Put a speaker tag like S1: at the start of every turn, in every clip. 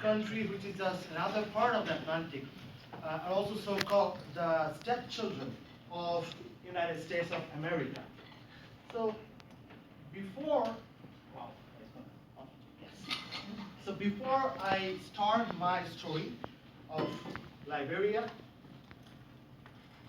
S1: country which is just another part of the Atlantic, are also so-called the stepchildren of United States of America. So before, wow, yes. So before I start my story of Liberia,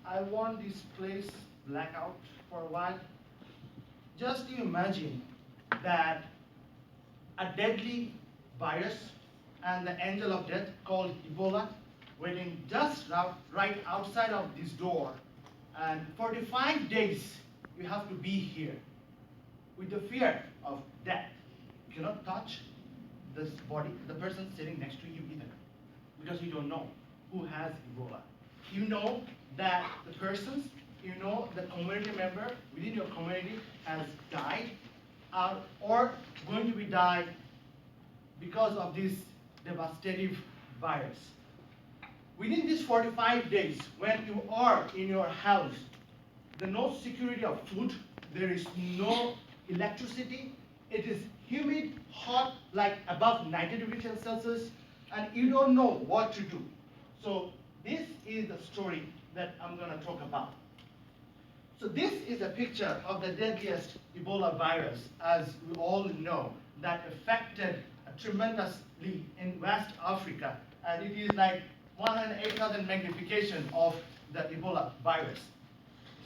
S1: I want this place blackout for a while. Just you imagine that a deadly virus and the angel of death called Ebola waiting just right outside of this door. And 45 days you have to be here with the fear of death. You cannot touch this body, the person sitting next to you either, because you don't know who has Ebola. You know that the persons, you know the community member within your community has died or going to be died because of this devastating virus. Within these 45 days, when you are in your house, there is no security of food, there is no electricity, it is humid, hot, like above 90 degrees Celsius, and you don't know what to do. So this is the story that I'm going to talk about. So this is a picture of the deadliest Ebola virus, as we all know, that affected tremendously in West Africa, and it is like 108,000 magnification of the Ebola virus.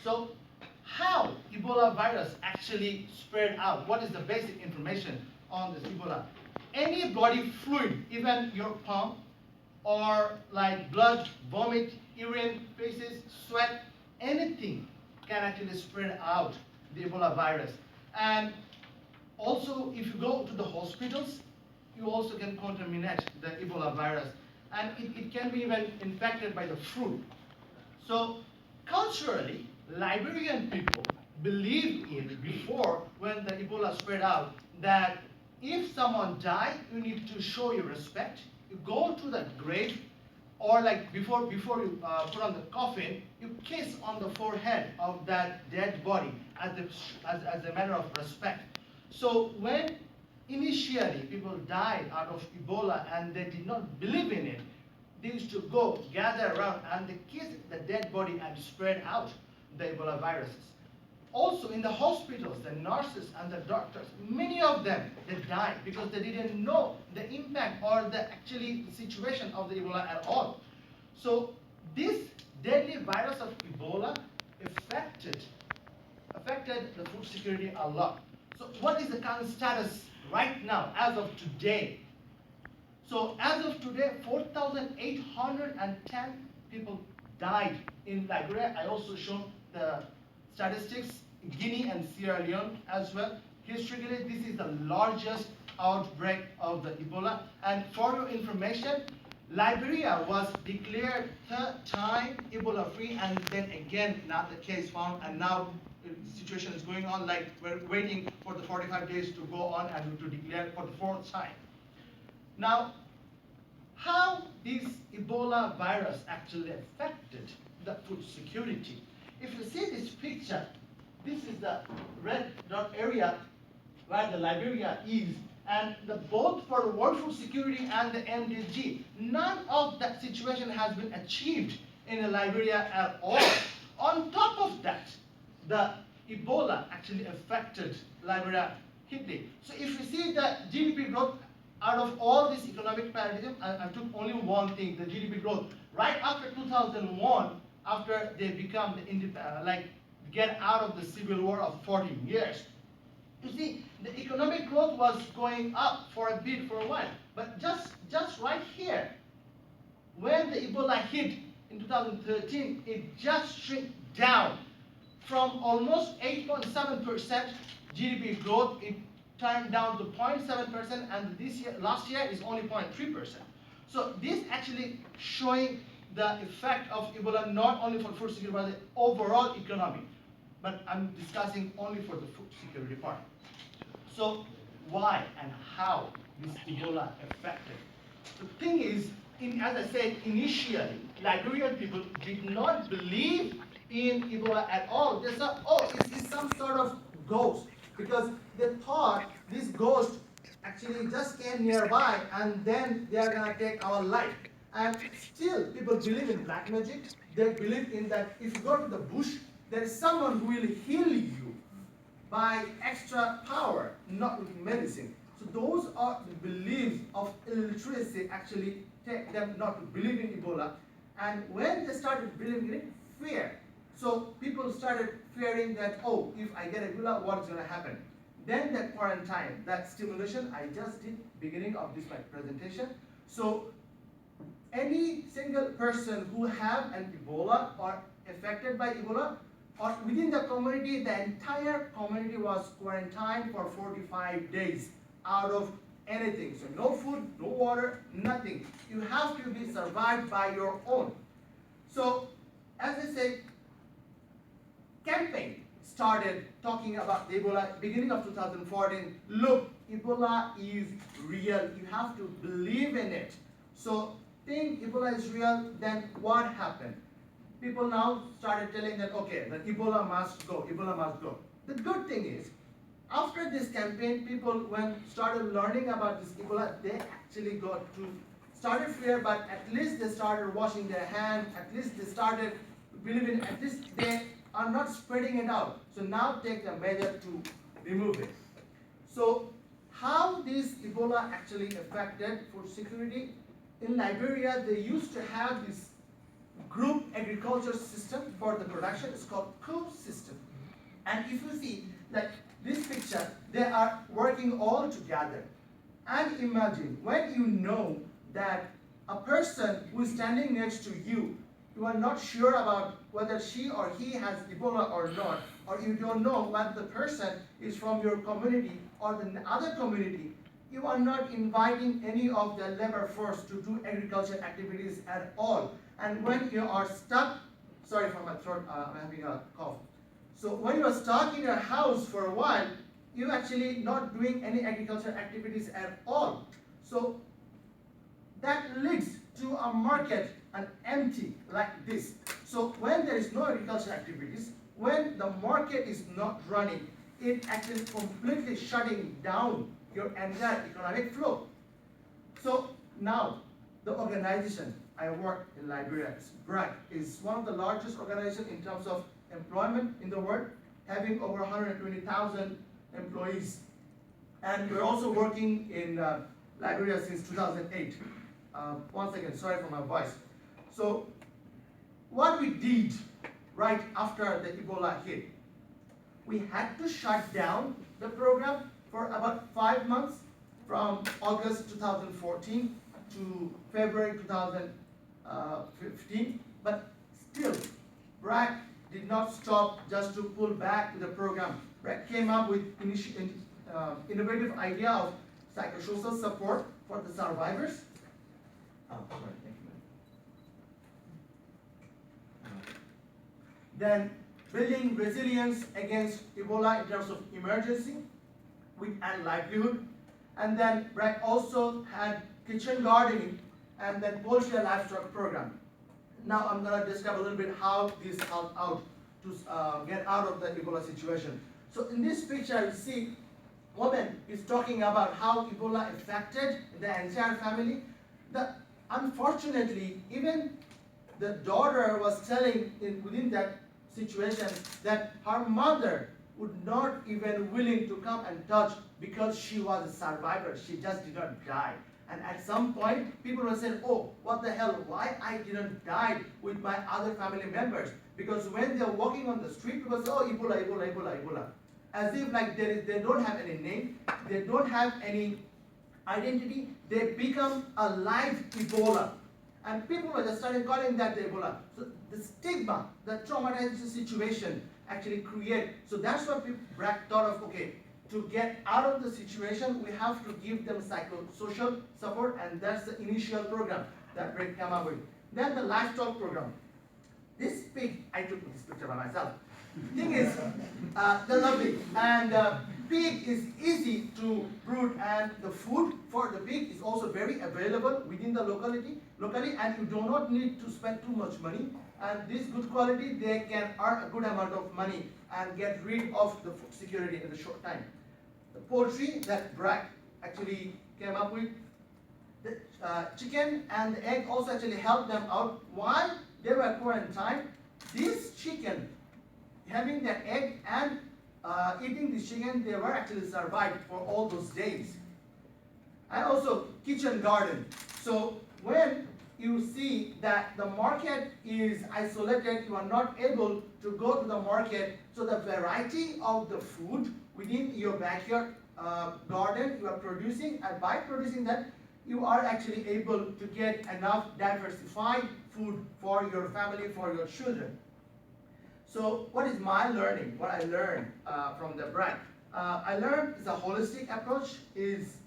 S1: So how Ebola virus actually spread out? What is the basic information on this Ebola? Any body fluid, even your palm, or like blood, vomit, urine, feces, sweat, anything can actually spread out the Ebola virus. And also, if you go to the hospitals, you also can contaminate the Ebola virus. And it can be even infected by the food. So culturally, Liberian people believed in before, when the Ebola spread out, that if someone died, you need to show your respect. You go to the grave, or like before you put on the coffin, you kiss on the forehead of that dead body as a matter of respect. So when initially people died out of Ebola and they did not believe in it, they used to go gather around and they kiss the dead body and spread out the Ebola viruses. Also in the hospitals, the nurses and the doctors, many of them, they died because they didn't know the impact or the actually situation of the Ebola at all. So this deadly virus of Ebola affected the food security a lot. So what is the current status right now as of today? So as of today, 4,810 people died in Liberia. I also shown the statistics, Guinea and Sierra Leone as well. Historically, this is the largest outbreak of the Ebola. And for your information, Liberia was declared third time Ebola free, and then again not the case found, and now the situation is going on, like we're waiting for the 45 days to go on and to declare for the fourth time. Now, how this Ebola virus actually affected the food security? If you see this picture, this is the red dot area where the Liberia is, and both for the World Food Security and the MDG, none of that situation has been achieved in Liberia at all. On top of that, the Ebola actually affected Liberia hugely. So if you see the GDP growth, out of all this economic paradigm, I took only one thing, the GDP growth. Right after 2001, after they become get out of the civil war of 14 years, you see, the economic growth was going up for a bit, for a while. But just right here, when the Ebola hit in 2013, it just shrunk down from almost 8.7% GDP growth. It turned down to 0.7%, and last year is only 0.3%. So this actually showing the effect of Ebola not only for food security but the overall economy. But I'm discussing only for the food security part. So why and how this Ebola affected? The thing is, as I said initially, Liberian people did not believe in Ebola at all. They thought, oh, it's some sort of ghost, because they thought this ghost actually just came nearby and then they are gonna take our life. And still people believe in black magic. They believe in that if you go to the bush, there is someone who will heal you by extra power, not with medicine. So those are the beliefs of illiteracy actually take them not to believe in Ebola. And when they started believing in it, fear. So people started fearing that, oh, if I get Ebola, what's going to happen? Then that quarantine, that stimulation I just did beginning of this my presentation. So any single person who have an Ebola or affected by Ebola, or within the community, the entire community was quarantined for 45 days out of anything. So no food, no water, nothing. You have to be survived by your own. So as I say, campaign started talking about Ebola beginning of 2014. Look, Ebola is real. You have to believe in it. So think Ebola is real, then what happened? People now started telling that, okay, that Ebola must go, Ebola must go. The good thing is, after this campaign, people when started learning about this Ebola, they actually got to started fear, but at least they started washing their hands, at least they started believing, at least they are not spreading it out. So now take a measure to remove it. So how this Ebola actually affected food security? In Liberia, they used to have this group agriculture system for the production. It's called coup system. And if you see that this picture, they are working all together. And imagine when you know that a person who is standing next to you, you are not sure about whether she or he has Ebola or not, or you don't know whether the person is from your community or the other community, you are not inviting any of the labor force to do agriculture activities at all. And when you are stuck, sorry for my throat, I'm having a cough. So when you are stuck in your house for a while, you're actually not doing any agriculture activities at all. So that leads to a market and empty like this. So when there is no agriculture activities, when the market is not running, it actually completely shutting down your entire economic flow. So now the organization I work in Liberia, BRAC, is one of the largest organizations in terms of employment in the world, having over 120,000 employees. And we're also working in Liberia since 2008. One second, sorry for my voice. So what we did right after the Ebola hit, we had to shut down the program for about 5 months, from August 2014 to February 2015. But still, BRAC did not stop just to pull back the program. BRAC came up with innovative idea of psychosocial support for the survivors. Sorry, thank you. Then building resilience against Ebola in terms of emergency and livelihood. And then BRAC also had kitchen gardening and then poultry and livestock program. Now I'm going to describe a little bit how this helped out to get out of the Ebola situation. So in this picture, you see woman is talking about how Ebola affected the entire family. Unfortunately, even the daughter was telling within that situation that her mother would not even willing to come and touch because she was a survivor. She just did not die. And at some point, people were saying, oh, what the hell, why I didn't die with my other family members? Because when they're walking on the street, people say, oh, Ebola, Ebola, Ebola, Ebola. As if like they don't have any name, they don't have any identity, they become a live Ebola. And people were just started calling that the Ebola. So the stigma, the traumatizing situation actually create. So that's what BRAC thought of, okay, to get out of the situation, we have to give them psychosocial support, and that's the initial program that BRAC came up with. Then the livestock program. This pig, I took this picture by myself. Thing is, they're lovely, and pig is easy to brood, and the food for the pig is also very available within the locally, and you do not need to spend too much money. And this good quality, they can earn a good amount of money and get rid of the food security in the short time. The poultry that BRAC actually came up with. The chicken and the egg also actually helped them out. While they were quarantined, this chicken, having the egg and eating the chicken, they were actually survived for all those days. And also kitchen garden. So when you see that the market is isolated, you are not able to go to the market, so the variety of the food within your backyard garden you are producing, and by producing that, you are actually able to get enough diversified food for your family, for your children. So what is my learning? What I learned from the BRAC? I learned is a holistic approach is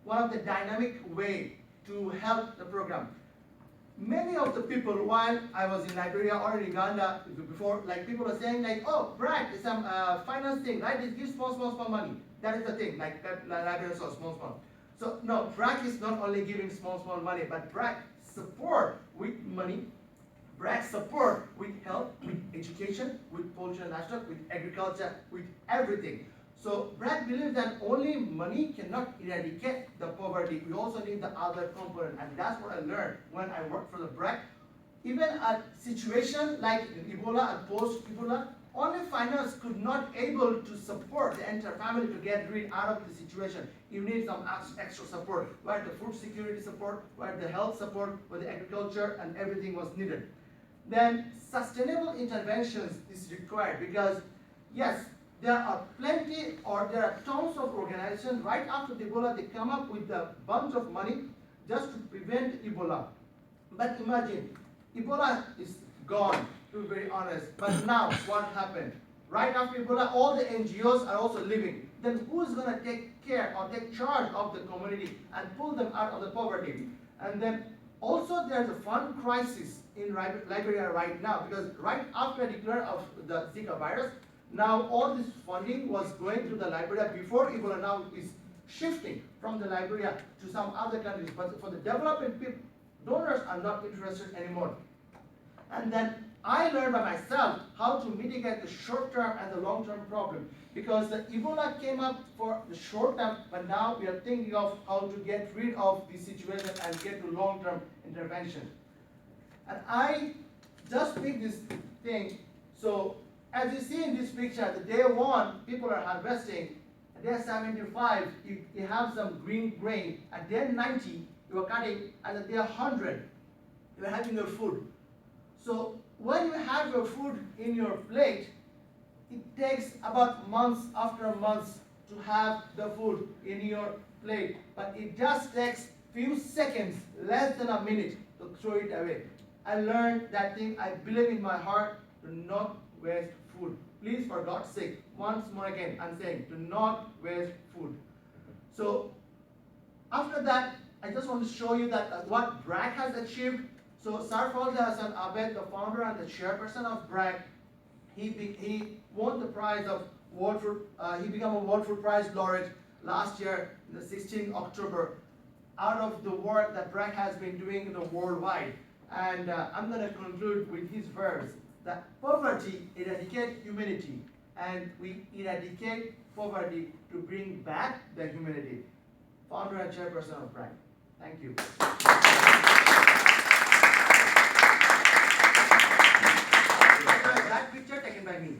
S1: one of the dynamic way to help the program. Many of the people, while I was in Liberia or in Uganda before, like people are saying like, oh, BRAC is some finance thing, right? It gives small money. That is the thing, like Liberia saw small. So no, BRAC is not only giving small money, but BRAC support with money, BRAC support with health, with education, with pollution and livestock, with agriculture, with everything. So BRAC believes that only money cannot eradicate the poverty. We also need the other component, and that's what I learned when I worked for the BRAC. Even a situation like Ebola and post-Ebola, only finance could not able to support the entire family to get rid out of the situation. You need some extra support, where the food security support, where the health support, where the agriculture and everything was needed. Then sustainable interventions is required because yes, there are plenty or there are tons of organizations right after the Ebola, they come up with a bunch of money just to prevent Ebola. But imagine, Ebola is gone, to be very honest. But now, what happened? Right after Ebola, all the NGOs are also leaving. Then who's going to take care or take charge of the community and pull them out of the poverty? And then also there's a fund crisis in Liberia right now, because right after the declaration of the Zika virus, now all this funding was going to the Liberia before Ebola, now is shifting from the Liberia to some other countries. But for the developing people, donors are not interested anymore. And then I learned by myself how to mitigate the short-term and the long-term problem, because the Ebola came up for the short term, but now we are thinking of how to get rid of the situation and get to long-term intervention. And I just picked this thing. So as you see in this picture, the day 1, people are harvesting. At day 75, you have some green grain. At day 90, you are cutting. And at day 100, you are having your food. So when you have your food in your plate, it takes about months after months to have the food in your plate. But it just takes few seconds, less than a minute, to throw it away. I learned that thing. I believe in my heart to not waste food. Please, for God's sake, once more again, I'm saying, do not waste food. So after that, I just want to show you that what BRAC has achieved. So Sarfalda Hassan Abed, the founder and the chairperson of BRAC, he won the prize of World Food. He became a World Food Prize laureate last year, the 16th October, out of the work that BRAC has been doing worldwide. And I'm going to conclude with his verse that poverty eradicates humanity, and we eradicate poverty to bring back the humanity. Founder and chairperson of BRAC. Thank you. That picture taken by me.